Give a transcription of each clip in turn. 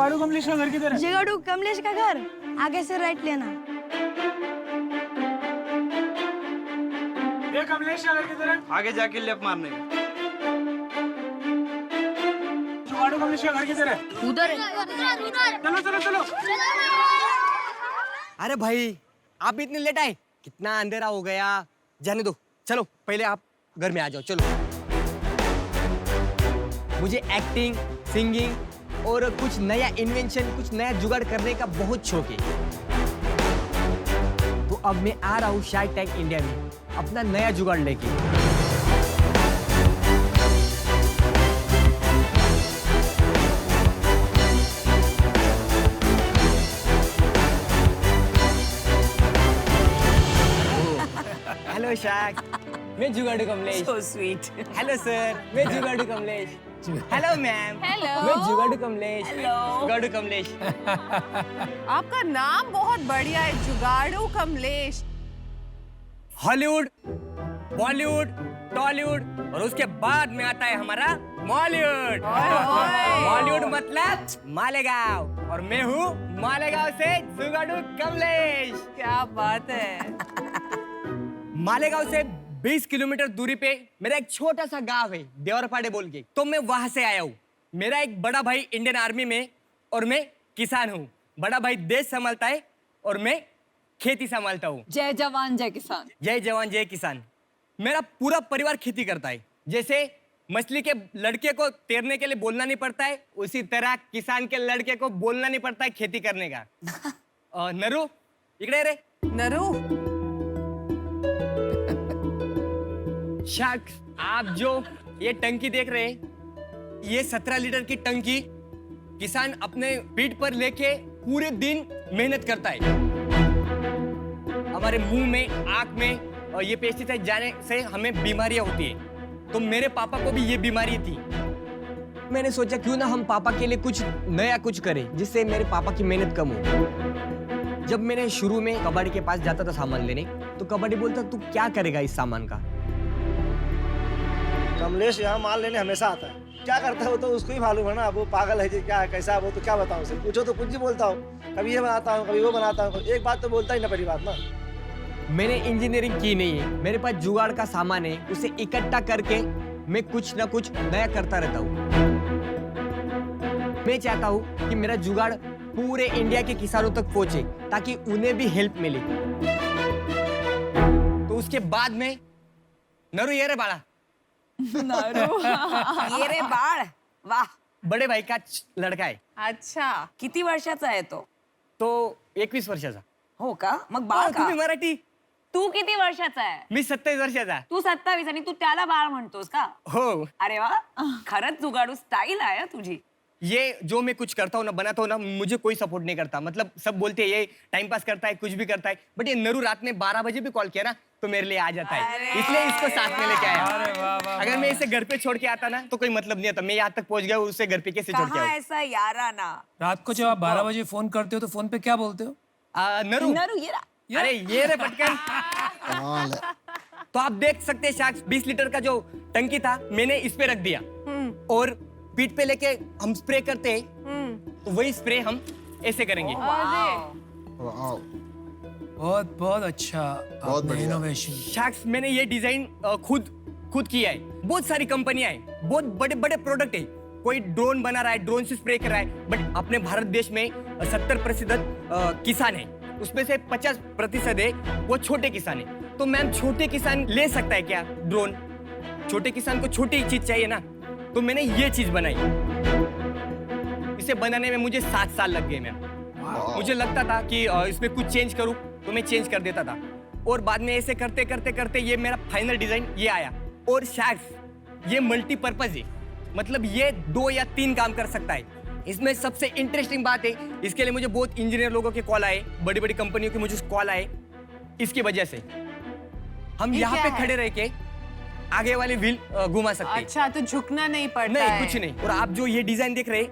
जुगाड़ू कमलेश का घर किधर है? जुगाड़ू कमलेश का घर आगे से राइट लेना। ये कमलेश का घर किधर है? आगे जाके लेफ्ट मारने का। जुगाड़ू कमलेश का घर किधर है? उधर चलो चलो चलो। अरे भाई आप इतने लेट आए, कितना अंधेरा हो गया। जाने दो, चलो पहले आप घर में आ जाओ। चलो, मुझे एक्टिंग, सिंगिंग और कुछ नया इन्वेंशन, कुछ नया जुगाड़ करने का बहुत शौक है। तो अब मैं आ रहा हूँ शार्क टैंक इंडिया में अपना नया जुगाड़ लेके। हेलो शार्क, मैं जुगाड़ू Kamlesh. So sweet. Hello sir, मैं जुगाड़ू कमलेश। Hello ma'am. Hello. मैं जुगाड़ू कमलेश। Hello. जुगाड़ू कमलेश। आपका नाम बहुत बढ़िया है, जुगाड़ू कमलेश। हॉलीवुड, बॉलीवुड, टॉलीवुड और उसके बाद में आता है हमारा मॉलीवुड। मॉलीवुड मतलब मालेगांव और मैं हूँ मालेगांव से जुगाड़ू कमलेश। क्या बात है। मालेगांव से 20 किलोमीटर दूरी पे मेरा एक छोटा सा गांव है, देवरपाड़े बोल के। तो मैं वहां से आया हूँ। मेरा एक बड़ा भाई इंडियन आर्मी में और मैं किसान हूँ। बड़ा भाई देश संभालता है और मैं खेती संभालता हूँ। जय जवान जय किसान। जय जवान जय किसान। मेरा पूरा परिवार खेती करता है। जैसे मछली के लड़के को तैरने के लिए बोलना नहीं पड़ता है, उसी तरह किसान के लड़के को बोलना नहीं पड़ता है खेती करने का। नरू इकड़े रे। नरू, शार्क, आप जो ये टंकी देख रहे हैं, ये 17 लीटर की टंकी किसान अपने पीठ पर लेके पूरे दिन मेहनत करता है। हमारे मुंह में, आंख में और ये पेस्टिसाइड जाने से हमें बीमारियां होती है। तो मेरे पापा को भी ये बीमारी थी। मैंने सोचा क्यों ना हम पापा के लिए कुछ नया कुछ करें जिससे मेरे पापा की मेहनत कम हो। जब मैंने शुरू में कबाड़ी के पास जाता था सामान लेने, तो कबाड़ी बोलता तू क्या करेगा इस सामान का। कमलेश यहाँ माल लेने हमेशा आता है। क्या करता है वो तो उसको ही मालूम है ना। वो पागल है जी, क्या है कैसा है वो, तो क्या बताऊँ उसे। पूछो तो कुछ भी बोलता हूँ, कभी ये बनाता हूँ कभी वो बनाता हूँ। एक बात तो बोलता ही ना, पहली बात ना। मैंने इंजीनियरिंग की नहीं है, मेरे पास जुगाड़ का सामान है, उसे इकट्ठा करके मैं कुछ ना कुछ नया करता रहता हूँ। मैं चाहता हूँ कि मेरा जुगाड़ पूरे इंडिया के किसानों तक पहुंचे ताकि उन्हें भी हेल्प मिले। तो उसके बाद में नरू ये रे बाड़ा, ये रे बाळ, वाह। बड़े भाई का लड़का आहे। अच्छा, किती वर्षाचा आहे तो? तो 21 वर्षाचा। हो का? मग बाळ का? तुम्ही मराठी, तू किती वर्षाचा आहे? मी 27 वर्षाचा। तू 27 आणि तू त्याला बाळ म्हणतोस का? हो, अरे वा, खरंच जुगाडू स्टाईल आहे हं तुझी। ये जो मैं कुछ करता हूँ ना, बनाता हूँ ना, मुझे कोई सपोर्ट नहीं करता। मतलब सब बोलते हैं ये टाइम पास करता है, कुछ भी करता है, बट ये नरू रात में 12 बजे भी कॉल किया ना तो मेरे लिए आ जाता है, इसलिए इसको साथ में लेके आया। अगर मैं इसे घर पे छोड़ के आता ना तो कोई मतलब नहीं आता। मैं यहाँ तक पहुंच गया, उससे घर पे कैसे छोड़ के कहाँ आऊँ? ऐसा याराना। रात को जब आप 12 बजे फोन करते हो तो फोन पे क्या बोलते हो? नरू, नरू ये रहा। अरे ये रे पटकन। तो आप देख सकते हैं शार्क्स, 20 लीटर का जो टंकी था मैंने इस पे रख दिया और पीठ पे लेके हम स्प्रे करते हैं, तो वही स्प्रे हम ऐसे करेंगे। बहुत अच्छा, बहुत बढ़िया। इनोवेशन। शार्क्स, मैंने ये डिजाइन खुद किया है। बहुत सारी कंपनियां हैं, बहुत बड़े बड़े प्रोडक्ट है। कोई ड्रोन बना रहा है, ड्रोन से स्प्रे कर रहा है, बट अपने भारत देश में 70% किसान है, उसमें से 50% है वो छोटे किसान है। तो मैम, छोटे किसान ले सकता है क्या ड्रोन? छोटे किसान को छोटी चीज चाहिए ना, तो मैंने ये चीज बनाई। इसे बनाने में मुझे 7 साल लग गए मैम। मुझे लगता था कि इसमें कुछ चेंज करूं तो मैं चेंज कर देता था, और बाद में ऐसे करते करते करते ये मेरा फाइनल डिजाइन ये आया। और शार्क्स, ये मल्टीपर्पज है, मतलब ये 2 या 3 काम कर सकता है। इसमें सबसे इंटरेस्टिंग बात है, इसके लिए मुझे बहुत इंजीनियर लोगों के कॉल आए, बड़ी बड़ी कंपनियों के मुझे कॉल आए। इसकी वजह से हम यहाँ पे खड़े रह के आगे वाले व्हील घुमा सकते हैं। अच्छा, तो झुकना नहीं पड़ता नहीं, है। कुछ नहीं। और आप जो ये डिजाइन देख रहे हैं,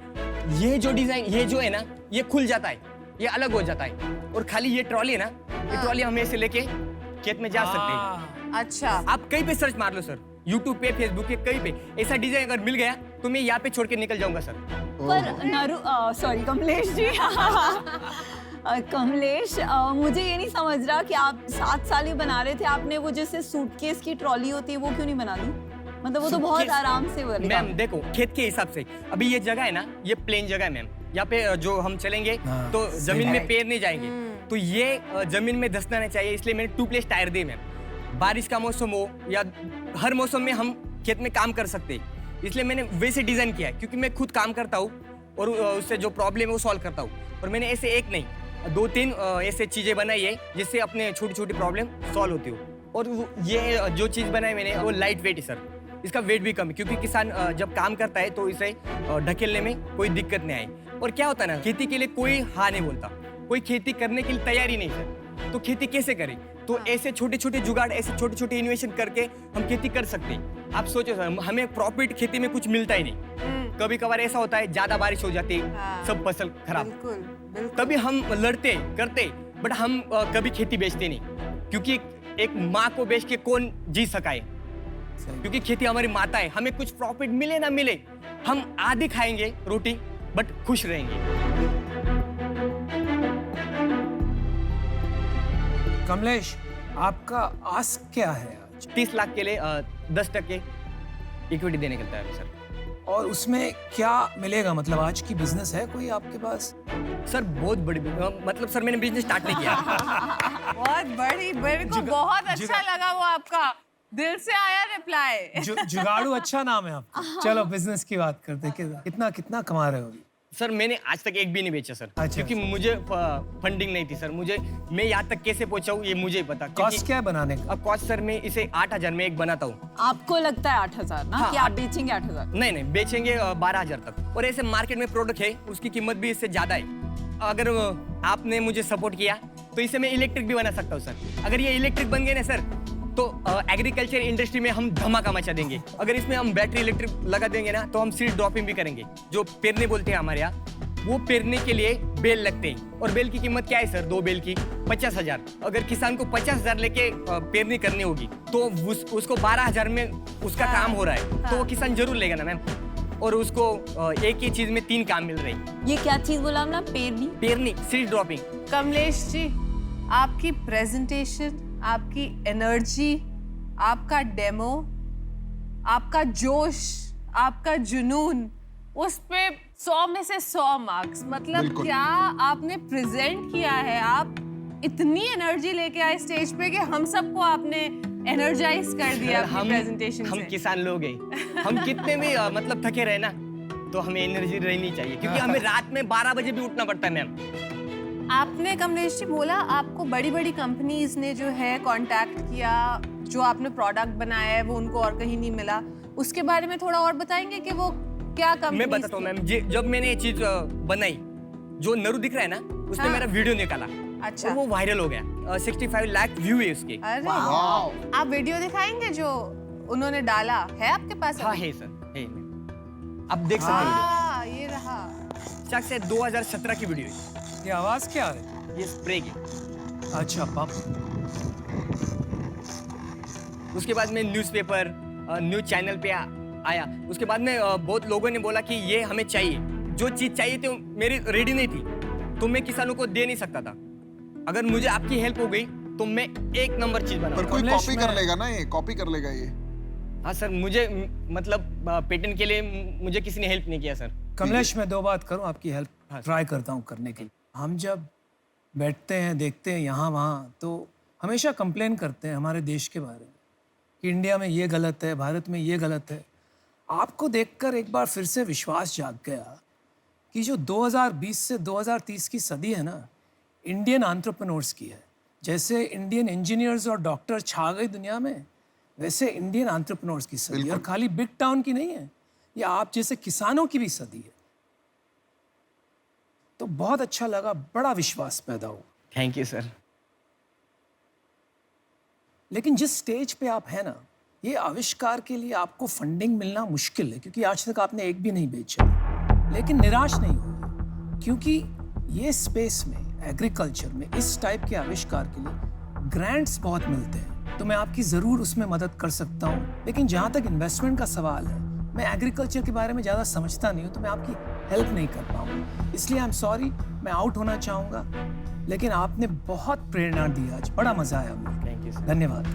ये जो डिजाइन, ये जो है ना, ये खुल जाता है, ये अलग हो जाता है। और खाली ये ट्रॉली है ना, ये ट्रॉली हम ऐसे लेके खेत में जा सकते हैं। अच्छा, आप कहीं पे सर्च मार लो सर, यूट्यूब पे, फेसबुक पे, कहीं पे ऐसा डिजाइन अगर मिल गया तो मैं यहाँ पे छोड़ के निकल जाऊंगा सर। पर सॉरी कमलेश जी कमलेश मुझे ये नहीं समझ रहा कि आप 7 साल ही बना रहे थे, आपने वो जैसे सूटकेस की ट्रॉली होती है वो क्यों नहीं बना दी? मतलब वो तो बहुत Suitcase- आराम से बनेगा। मैम देखो खेत के हिसाब से अभी ये जगह है ना, ये प्लेन जगह है मैम। यहाँ पे जो हम चलेंगे हाँ, तो सही जमीन में है। पैर नहीं जाएंगे, तो ये जमीन में धंसना नहीं चाहिए, इसलिए मैंने 2 प्लेस टायर दिए मैम। बारिश का मौसम हो या हर मौसम में हम खेत में काम कर सकते हैं, इसलिए मैंने वैसे डिजाइन किया है, क्योंकि मैं खुद काम करता हूँ और उससे जो प्रॉब्लम है वो सॉल्व करता हूँ। और मैंने ऐसे एक नहीं 2-3 ऐसे चीजें बनाई है जिससे अपने छोटी छोटी प्रॉब्लम सॉल्व होती हो। और ये जो चीज बनाई मैंने वो लाइट वेट है सर, इसका वेट भी कम है, क्योंकि किसान जब काम करता है तो इसे ढकेलने में कोई दिक्कत नहीं आई। और क्या होता है ना, खेती के लिए कोई हाँ नहीं बोलता, कोई खेती करने के लिए तैयार ही नहीं सर, तो खेती कैसे करें? तो ऐसे छोटे छोटे जुगाड़, ऐसे छोटे छोटे इन्वेशन करके हम खेती कर सकते हैं। आप सोचो सर, हमें प्रॉफिट खेती में कुछ मिलता ही नहीं, कभी कभार ऐसा होता है ज्यादा बारिश हो जाती है, हाँ। सब फसल खराब, बिल्कुल बिल्कुल। तभी हम लड़ते करते, बट हम कभी खेती बेचते नहीं, क्योंकि एक माँ को बेच के कौन जी सका है? क्योंकि खेती हमारी माता है, हमें कुछ प्रॉफिट मिले ना मिले, हम आधी खाएंगे रोटी बट खुश रहेंगे। कमलेश, आपका आस्क क्या है आज? 30 लाख के लिए 10% इक्विटी देने के लिए तैयार हूं सर। और उसमें क्या मिलेगा? मतलब आज की बिजनेस है कोई आपके पास? सर बहुत बड़ी मतलब सर मैंने बिजनेस स्टार्ट नहीं किया। बहुत बड़ी, मेरे को बहुत अच्छा लगा वो आपका दिल से आया रिप्लाई। जुगाड़ू अच्छा नाम है आपका। चलो बिजनेस की बात करते हैं। कितना कितना कमा रहे हो अभी? सर मैंने आज तक एक भी नहीं बेचा सर, अच्छा, क्योंकि मुझे फंडिंग नहीं थी सर। मैं यहाँ तक कैसे पहुंचा हूँ ये मुझे पता। कॉस्ट क्या है बनाने का? अब कॉस्ट सर मैं इसे 8,000 में एक बनाता हूँ। आपको लगता है 8,000 ना हाँ, कि आप बेचेंगे 8,000? नहीं बेचेंगे 12,000 तक। और ऐसे मार्केट में प्रोडक्ट है उसकी कीमत भी इससे ज्यादा है। अगर आपने मुझे सपोर्ट किया तो इसे मैं इलेक्ट्रिक भी बना सकता हूँ सर। अगर ये इलेक्ट्रिक बन गए ना सर तो एग्रीकल्चर इंडस्ट्री में हम धमाका मचा देंगे। अगर इसमें हम बैटरी इलेक्ट्रिक लगा देंगे ना तो हम सीड ड्रॉपिंग भी करेंगे। जो पेरने बोलते हैं हमारे यहाँ, वो पेरने के लिए बेल लगते हैं। और बेल की कीमत क्या है सर? 2 बेल की 50,000। अगर किसान को 50,000 लेके पेरनी करनी होगी तो उसको 12,000 में उसका काम हो रहा है, तो वो किसान जरूर लेगा ना मैम। और उसको एक ही चीज में 3 काम मिल रहे हैं। ये क्या चीज बोला आपने? पेरनी, सीड ड्रॉपिंग। कमलेश जी, आपकी प्रेजेंटेशन, आपकी एनर्जी, आपका डेमो, आपका जोश, आपका जुनून, उस पे 100 में से 100 मार्क्स। मतलब क्या आपने प्रेजेंट किया है। आप इतनी एनर्जी लेके आए स्टेज पे कि हम सबको आपने एनर्जाइज कर दिया अपनी प्रेजेंटेशन से। हम किसान लोग हैं, हम कितने भी मतलब थके रहे ना तो हमें एनर्जी रहनी चाहिए, क्योंकि हमें रात में 12 बजे भी उठना पड़ता है मैम। आपने कमलेश जी बोला आपको बड़ी बड़ी कंपनीज ने जो है कांटेक्ट किया, जो आपने प्रोडक्ट बनाया है वो उनको और कहीं नहीं मिला। उसके बारे में थोड़ा और बताएंगे कि वो क्या कंपनी? मैं बताता हूँ मैम। जब मैंने ये चीज बनाई, जो नरू दिख रहा है ना, उसने हाँ। मेरा वीडियो निकाला। अच्छा। और वो वायरल हो गया। 65 लाख व्यू है उसके। अरे आप वीडियो दिखाएंगे जो उन्होंने डाला है आपके पास? हाँ है सर, है। आप देख सकते हैं हाँ, ये रहा। वीडियो। से 2017 की वीडियो है। ये आवाज क्या है? ये स्प्रे की। अच्छा पाप। उसके बाद में न्यूज़पेपर, न्यूज चैनल पे आया। उसके बाद में बहुत लोगों ने बोला कि ये हमें चाहिए। जो चीज चाहिए थी मेरी रेडी नहीं थी, तो मैं किसानों को दे नहीं सकता था। अगर मुझे आपकी हेल्प हो गई तो मैं एक नंबर चीज पर बनाऊंगा। कोई कमलेश, कॉपी मैं- कर लेगा ना, ये कॉपी कर लेगा ये। हाँ सर, मुझे मतलब पेटेंट के लिए मुझे किसी ने हेल्प नहीं किया सर। कमलेश, मैं 2 बात करूं, आपकी हेल्प हाँ। ट्राई करता हूं करने की। हम जब बैठते हैं, देखते हैं यहाँ वहाँ, तो हमेशा कंप्लेन करते हैं हमारे देश के बारे में कि इंडिया में ये गलत है, भारत में ये गलत है। आपको देखकर एक बार फिर से विश्वास जाग गया कि जो 2020 से 2030 की सदी है ना, इंडियन एंटरप्रेन्योर्स की है। जैसे इंडियन इंजीनियर्स और डॉक्टर छा गई दुनिया में, वैसे इंडियन एंटरप्रेन्योर्स की सदी। और खाली बिग टाउन की नहीं है, ये आप जैसे किसानों की भी सदी है। तो बहुत अच्छा लगा, बड़ा विश्वास पैदा हुआ। Thank you sir. लेकिन जिस स्टेज पे आप हैं ना, ये आविष्कार के लिए आपको फंडिंग मिलना मुश्किल है, क्योंकि आज तक आपने एक भी नहीं बेचा। लेकिन निराश नहीं होइए, क्योंकि ये स्पेस में, एग्रीकल्चर में, इस टाइप के आविष्कार के लिए ग्रांट्स बहुत मिलते हैं। तो मैं आपकी ज़रूर उसमें मदद कर सकता हूँ। लेकिन जहाँ तक इन्वेस्टमेंट का सवाल है, मैं एग्रीकल्चर के बारे में ज़्यादा समझता नहीं हूँ, तो मैं आपकी हेल्प नहीं कर पाऊँगा। इसलिए आई एम सॉरी, मैं आउट होना चाहूँगा। लेकिन आपने बहुत प्रेरणा दी आज, बड़ा मज़ा आया मुझे। Thank you sir. धन्यवाद।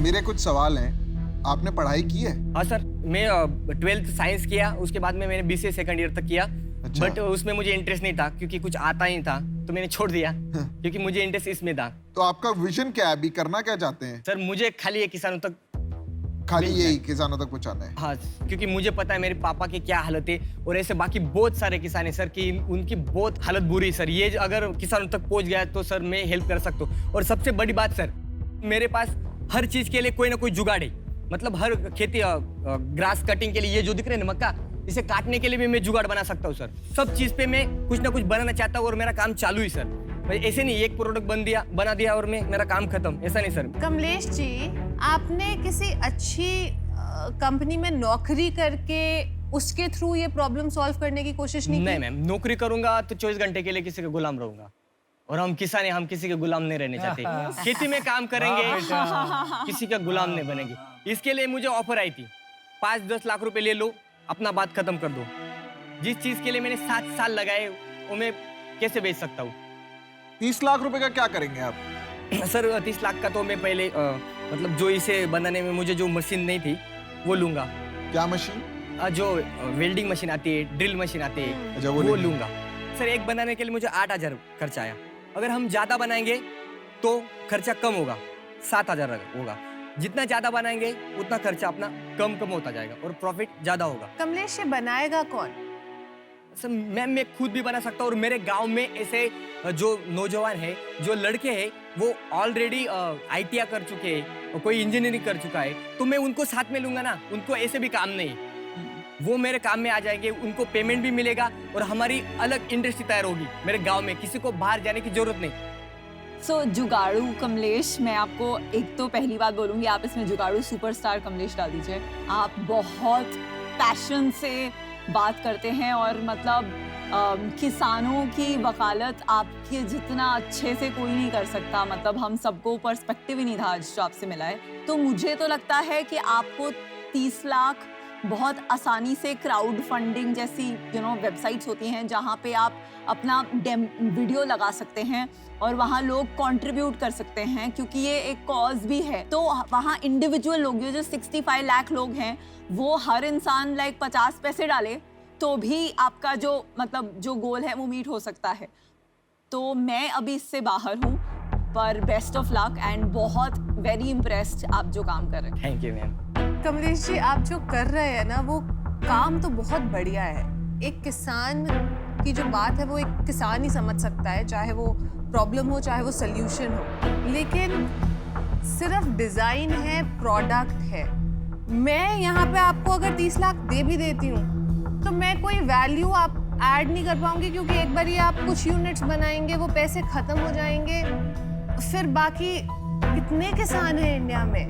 मेरे कुछ सवाल हैं। आपने पढ़ाई की है? हाँ सर, मैं 12th साइंस किया, उसके बाद में मैंने BCA सेकंड ईयर तक किया। अच्छा। बट उसमें मुझे इंटरेस्ट नहीं था क्योंकि कुछ आता ही था, तो मैंने छोड़ दिया क्योंकि मुझे इंटरेस्ट इसमें था। तो आपका विजन क्या है? अभी करना क्या चाहते हैं? सर मुझे खाली ये किसानों तक, खाली यही किसानों तक पहुंचाना है? हाँ, क्योंकि मुझे पता है मेरे पापा की क्या हालत है और ऐसे बाकी बहुत सारे किसान हैं सर कि उनकी बहुत हालत बुरी है सर। ये अगर किसानों तक पहुंच गया तो सर मैं हेल्प कर सकता हूँ। और सबसे बड़ी बात सर, मेरे पास हर चीज के लिए कोई ना कोई जुगाड़ है। मतलब हर खेती ग्रास कटिंग के लिए ये जो दिख रहे हैं ना मक्का, इसे काटने के लिए भी मैं जुगाड़ बना सकता हूँ सर। सब चीज पे मैं कुछ ना कुछ बनाना चाहता हूँ और मेरा काम चालू ही सर। ऐसे नहीं एक प्रोडक्ट बना दिया और मेरा काम खत्म, ऐसा नहीं सर। कमलेश जी, आपने किसी अच्छी कंपनी में नौकरी करके उसके थ्रू ये प्रॉब्लम सॉल्व करने की कोशिश नहीं नहीं की? मैम, नौकरी करूंगा तो 24 घंटे के लिए किसी का गुलाम रहूंगा। और हम किसान हैं, हम किसी के गुलाम नहीं रहने चाहते। खेती में काम करेंगे, किसी का गुलाम नहीं बनेंगे। इसके लिए मुझे ऑफर आई थी, 5-10 लाख रुपए ले लो, अपना बात खत्म कर दो। जिस चीज के लिए मैंने 7 साल लगाए वो मैं कैसे बेच सकता हूँ? 30 लाख रुपए का क्या करेंगे आप? सर 30 लाख का तो मैं पहले मतलब जो इसे बनाने में मुझे जो मशीन नहीं थी वो लूंगा। क्या मशीन? जो वेल्डिंग मशीन आती है, ड्रिल मशीन आती है, अच्छा, वो लेंगे। लूंगा। सर एक बनाने के लिए मुझे 8,000 खर्चा आया। अगर हम ज्यादा बनाएंगे तो खर्चा कम होगा, 7,000 होगा। जितना ज्यादा बनाएंगे उतना खर्चा अपना कम होता जाएगा और प्रॉफिट ज्यादा होगा। कमलेश, ये बनाएगा कौन? सर मैम, मैं खुद भी बना सकता हूँ और मेरे गांव में ऐसे जो नौजवान है, जो लड़के हैं, वो ऑलरेडी ITI कर चुके हैं और कोई इंजीनियरिंग कर चुका है, तो मैं उनको साथ में लूंगा ना। उनको ऐसे भी काम नहीं, वो मेरे काम में आ जाएंगे, उनको पेमेंट भी मिलेगा और हमारी अलग इंडस्ट्री तैयार होगी मेरे गांव में। किसी को बाहर जाने की जरूरत नहीं। सो जुगाड़ू कमलेश, मैं आपको एक तो पहली बात बोलूंगी, आप इसमें जुगाड़ू सुपरस्टार कमलेश डाल दीजिए। आप बहुत पैशन से बात करते हैं और मतलब किसानों की वकालत आपके जितना अच्छे से कोई नहीं कर सकता। मतलब हम सबको पर्सपेक्टिव ही नहीं था आज जो आपसे मिला है। तो मुझे तो लगता है कि आपको 30 लाख बहुत आसानी से क्राउड फंडिंग जैसी वेबसाइट्स होती हैं जहाँ पे आप अपना वीडियो लगा सकते हैं और वहाँ लोग कंट्रीब्यूट कर सकते हैं, क्योंकि ये एक कॉज भी है। तो वहाँ इंडिविजुअल लोग जो 65 लाख लोग हैं, वो हर इंसान लाइक 50 पैसे डाले तो भी आपका जो मतलब जो गोल है वो मीट हो सकता है। तो मैं अभी इससे बाहर हूँ, पर बेस्ट ऑफ लक एंड बहुत वेरी इम्प्रेस्ड आप जो काम कर रहे हैं। Thank you ma'am. Kamlesh ji, आप जो कर रहे हैं ना, वो काम तो बहुत बढ़िया है। एक किसान की जो बात है वो एक किसान ही समझ सकता है, चाहे वो प्रॉब्लम हो चाहे वो सोल्यूशन हो। लेकिन सिर्फ डिजाइन है, प्रोडक्ट है। मैं यहाँ पे आपको अगर 30 लाख दे भी देती हूँ तो मैं कोई वैल्यू आप ऐड नहीं कर पाऊंगी, क्योंकि एक बार ये आप कुछ यूनिट्स बनाएंगे, वो पैसे खत्म हो जाएंगे। फिर बाकी कितने किसान हैं इंडिया में,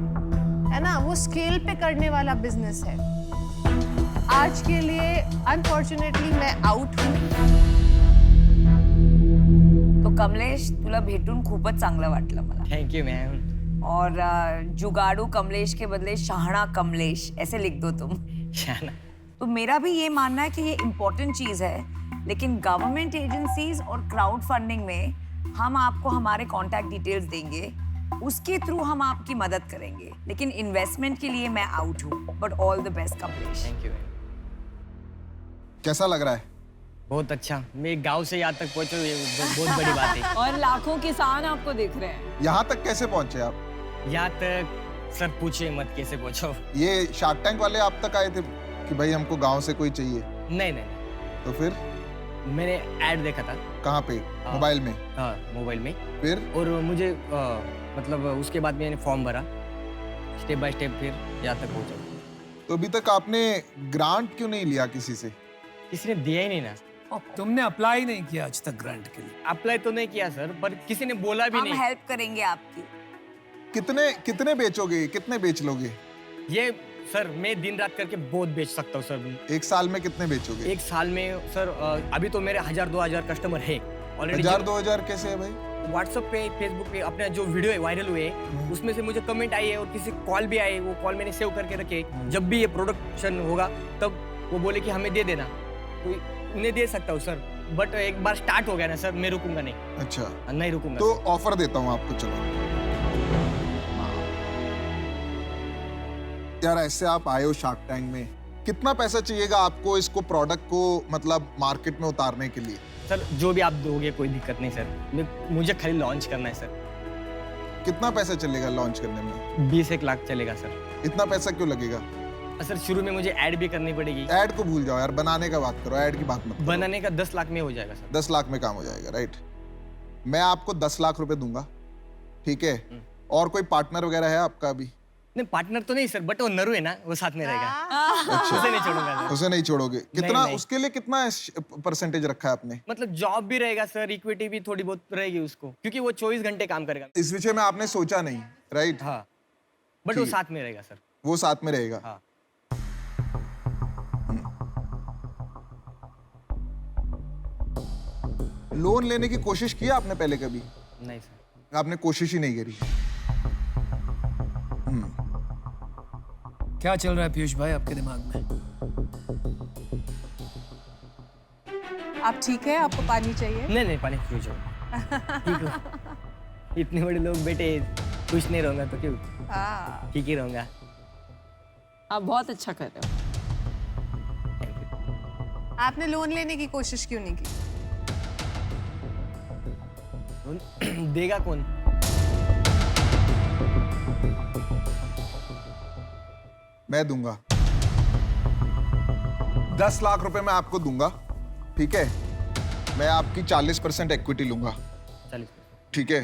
है ना? वो स्केल पे करने वाला बिजनेस है। आज के लिए अनफॉर्चुनेटली मैं आउट हूँ। तो कमलेश, तुला भेटून खूपच चांगलं वाटलं मला। Thank you ma'am. और जुगाड़ू कमलेश के बदले शाहना कमलेश ऐसे लिख दो तुम। शाहना। तो मेरा भी ये मानना है कि ये इम्पोर्टेंट चीज़ है, लेकिन गवर्नमेंट एजेंसीज और क्राउड फंडिंग में हम आपको हमारे कॉन्टैक्ट डिटेल्स देंगे, उसके थ्रू हम आपकी मदद करेंगे। लेकिन इन्वेस्टमेंट के लिए मैं आउट हूँ। But all the best Kamlesh. Thank you ma'am. कैसा लग रहा है? बहुत अच्छा, मैं गांव से यहाँ तक पहुँचा, ये बहुत बड़ी बात है। और लाखों किसान आपको देख रहे हैं। यहाँ तक कैसे पहुंचे आप? यहाँ तक सर पूछिए मत कैसे पहुँचो। ये शार्क टैंक वाले आप तक आए थे कि भाई हमको गांव से कोई चाहिए? नहीं नहीं, तो फिर मैंने ऐड देखा था। कहाँ पे? मोबाइल में? हाँ, मोबाइल में। फिर? और मुझे मतलब उसके बाद मैंने फॉर्म भरा, स्टेप बाय स्टेप फिर यहाँ तक पहुँचा। तो अभी तक आपने ग्रांट क्यों नहीं लिया किसी से? किसी ने दिया ही नहीं ना। तुमने अप्लाई नहीं किया आज तक ग्रांट के लिए? अप्लाई तो नहीं किया सर, पर किसी ने बोला भी हम नहीं। हेल्प करेंगे आपकी। कितने बेचोगे? कितने बेच लोगे? ये सर मैं दिन रात करके बहुत बेच सकता हूँ सर। एक साल में कितने बेचोगे? एक साल में सर अभी तो मेरे 1,000-2,000 कस्टमर है ऑलरेडी। 1,000-2,000 कैसे है भाई? व्हाट्सएप पे फेसबुक पे अपने जो वीडियो है वायरल हुए उसमें से मुझे कमेंट आई है और किसी कॉल भी आए, वो कॉल मैंने सेव करके रखे। जब भी ये प्रोडक्शन होगा तब वो बोले कि हमें दे देना, तो उन्हें दे सकता हूँ सर, बट एक बार स्टार्ट हो गया ना सर, मैं रुकूंगा नहीं। अच्छा, नहीं रुकूंगा तो ऑफर देता हूँ आपको, चलो। यार ऐसे आप आए हो शार्क टैंक में, कितना पैसा चाहिएगा आपको इसको प्रोडक्ट को मतलब मार्केट में उतारने के लिए? सर जो भी आप दोगे कोई दिक्कत नहीं सर, मुझे खाली लॉन्च करना है सर। कितना पैसा चलेगा लॉन्च करने में? 20-1 लाख चलेगा सर। इतना पैसा क्यों लगेगा? सर शुरू में मुझे ऐड भी करनी पड़ेगी। ऐड को भूल जाओ यार, बनाने का बात करो, ऐड की बात मत करो। बनाने का 10 लाख में हो जाएगा सर। 10 लाख में काम हो जाएगा, राइट। मैं आपको 10 लाख रुपए दूंगा, ठीक है? और कोई पार्टनर वगैरह है आपका अभी? नहीं पार्टनर तो नहीं सर, बट वो नरू है ना, वो साथ में रहेगा। अच्छा, उसे नहीं छोड़ूंगा सर। उसे नहीं छोड़ोगे? कितना नहीं। उसके लिए कितना परसेंटेज रखा है आपने? मतलब जॉब भी रहेगा सर, इक्विटी भी थोड़ी बहुत रहेगी उसको, क्योंकि वो 24 घंटे काम करेगा। इस विषय में आपने सोचा नहीं, राइट? हाँ, बट वो ठीक। साथ में रहेगा सर। वो साथ में रहेगा। हाँ। लोन लेने की कोशिश की आपने पहले कभी? नहीं सर। आपने कोशिश ही नहीं करी। क्या चल रहा है पीयूष भाई आपके दिमाग में? आप ठीक है? आपको पानी चाहिए? नहीं पानी फ्यूज हो। ठीक हो। इतने बड़े लोग बेटे, खुश नहीं रहूंगा तो क्यों? ठीक ही रहूंगा। आप बहुत अच्छा कर रहे हो। आपने लोन लेने की कोशिश क्यों नहीं की? देगा कौन? मैं दूंगा 10 लाख रुपए मैं आपको दूंगा, ठीक है? मैं आपकी 40% इक्विटी लूंगा, 40%। ठीक है?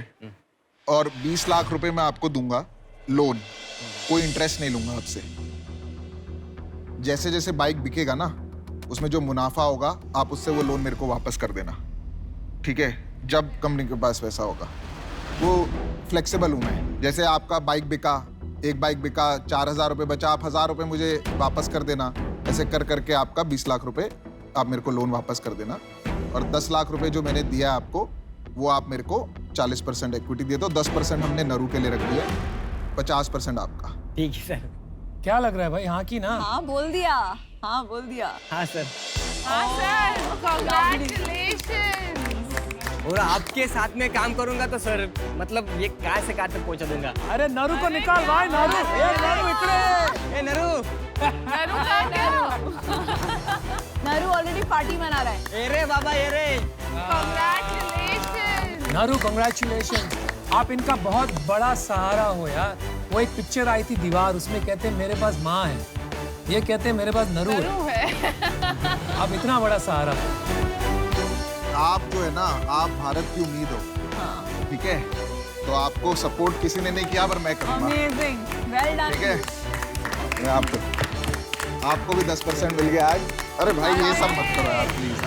और 20 लाख रुपए मैं आपको दूंगा लोन, कोई इंटरेस्ट नहीं लूंगा आपसे। जैसे जैसे बाइक बिकेगा ना, उसमें जो मुनाफा होगा आप उससे वो लोन मेरे को वापस कर देना, ठीक है? जब कंपनी के पास पैसा होगा। वो फ्लेक्सिबल हूं मैं, जैसे आपका बाइक बिका, एक बाइक बिका, 4,000 रुपये बचा, आप 1,000 रुपये मुझे वापस कर देना। ऐसे कर करके आपका 20 लाख रुपए आप मेरे को लोन वापस कर देना। और 10 लाख रुपए जो मैंने दिया आपको, वो आप मेरे को 40% इक्विटी दे दो। 10% हमने नरू के लिए रख दिया, 50% आपका। ठीक है सर। क्या लग रहा है भाई, हाँ की ना? हाँ बोल दिया, हाँ बोल दिया। हाँ सर। हाँ सर, कांग्रेचुलेशंस। और आपके साथ में काम करूंगा तो सर मतलब ये कहाँ से कहाँ तक पहुंचा दूंगा। अरे नरू को निकाल भाई, नरू। ए नरू इकडे। ए नरू। नरू कहाँ गया? नरू ऑलरेडी पार्टी मना रहा है। ए रे बाबा, ए रे। कांग्रेचुलेशंस। नरू कंग्रेचुलेशन, आप इनका बहुत बड़ा सहारा हो यार। वो एक पिक्चर आई थी दीवार, उसमें कहते हैं मेरे पास माँ है, ये कहते हैं मेरे पास नरू है। आप इतना बड़ा सहारा हो। आप जो है ना, आप भारत की उम्मीद हो, ठीक है? तो आपको सपोर्ट किसी ने नहीं किया, पर मैं करूंगा, अमेजिंग, वेल डन। ठीक है? मैं आपको भी 10% मिल गया आज। अरे भाई ये सब मत करो यार प्लीज।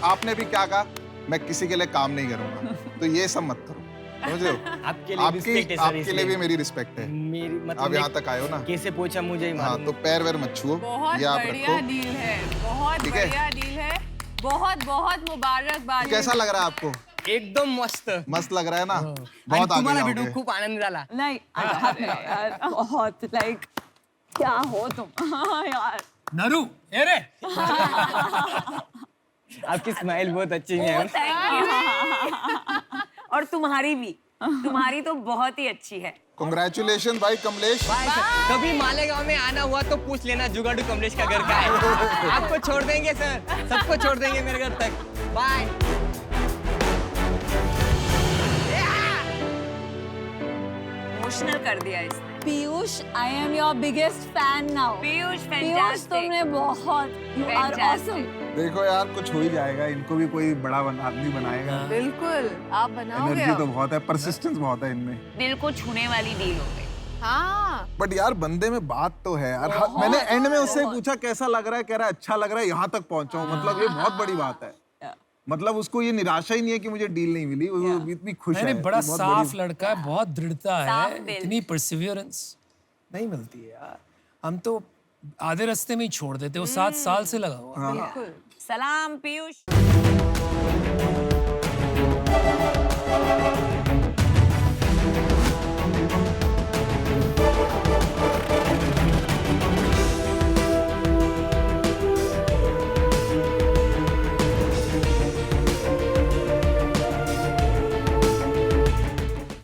आपने भी क्या कहा, मैं किसी के लिए काम नहीं करूंगा, तो ये सब मत करो, समझ रहे हो? आपके लिए रिस्पेक्ट है सर, आपके लिए भी मेरी रिस्पेक्ट है। मेरी मतलब आप यहाँ तक आए हो ना, कैसे पूछा मुझे ही हाँ, मालूम। तो पैर वैर मत छुओ, बहुत ये आप बढ़िया रखो। डील है, बहुत ठीक है? बढ़िया डील है। बहुत बहुत मुबारकबाद। कैसा लग रहा है आपको? एकदम मस्त। मस्त लग रहा है ना? आणि बहुत आगे तुम्हाला जाओगे। भेटून खूप आनंद झाला। नहीं यार, बहुत लाइक क्या हो तुम। हाँ यार नरू, ए रे। आपकी स्माइल बहुत अच्छी है। और तुम्हारी भी, तुम्हारी तो बहुत ही अच्छी है। Congratulations भाई कमलेश। Bye sir. कभी मालेगांव में आना हुआ तो पूछ लेना, जुगाड़ू कमलेश का घर का है। आपको छोड़ देंगे सर, सबको छोड़ देंगे मेरे घर तक। बाय। इमोशनल कर दिया इसने। Piyush, I am your biggest fan now. Piyush Piyush fantastic. तुमने बहुत, यू आर ऑसम। देखो यार कुछ हो ही जाएगा, इनको भी कोई बड़ा आदमी बनाएगा। बिल्कुल, आप बनाओगे। एनर्जी तो बहुत है, परसिस्टेंस बहुत है इनमें। दिल को छूने वाली डील हो गई। हाँ, बट यार बंदे में बात तो है यार। मैंने एंड में उससे पूछा कैसा लग रहा है, कह रहा है अच्छा लग रहा है, यहाँ तक पहुंचा हूँ। मतलब ये बहुत बड़ी बात है। मतलब उसको ये निराशा ही नहीं है कि मुझे डील नहीं मिली, वो इतनी खुश है। नहीं, बड़ा बहुत साफ बड़ी- लड़का है, बहुत दृढ़ता साफ है, दिल। इतनी परसिवियरेंस नहीं मिलती है यार। हम तो आधे रास्ते में ही छोड़ देते, वो 7 साल से लगा हुआ। बिल्कुल। सलाम पीयूष।